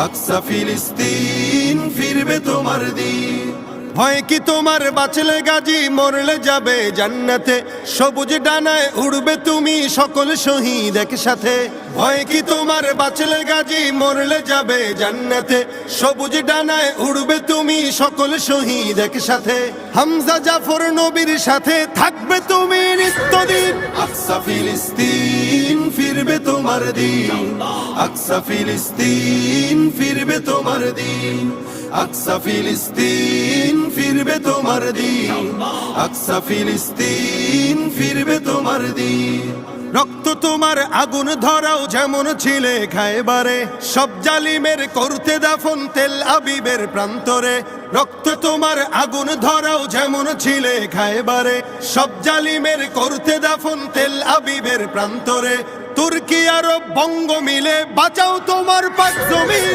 আকসা ফিলিস্তিন ফিরবে তোমার দিন। হয় কি তোমার বাঁচলে গাজী মরলে যাবে জান্নাতে, সবুজ ডানায় উড়বে তুমি সকল শহীদ একসাথে। হয় কি তোমার বাঁচলে গাজী মরলে যাবে জান্নাতে, সবুজ ডানায় উড়বে তুমি সকল শহীদ একসাথে। হামজা জাফর নবীর সাথে থাকবে তুমি নিত্যদিন। আকসা ফিলিস্তিন ফিরবে তোমার দিন, আকসা ফিলিস্তিন ফিরবে তোমার দিন, আকসা ফিলিস্তিন ফিরবে তোমার দিন, আকসা ফিলিস্তিন ফিরবে তোমার দিন। রক্ত তোমার আগুন ধরাও যেমন ছিলে খায়বারে, সব জালিমের করতে দাফন তেল আবিবের প্রান্তরে। রক্ত তোমার আগুন ধরাও যেমন ছিলে খায়বারে, সব জালিমের করতে দাফন তেল আবিবের প্রান্তরে। তুর্কি আরব বঙ্গ মিলে বাঁচাও তোমার পাক জমি।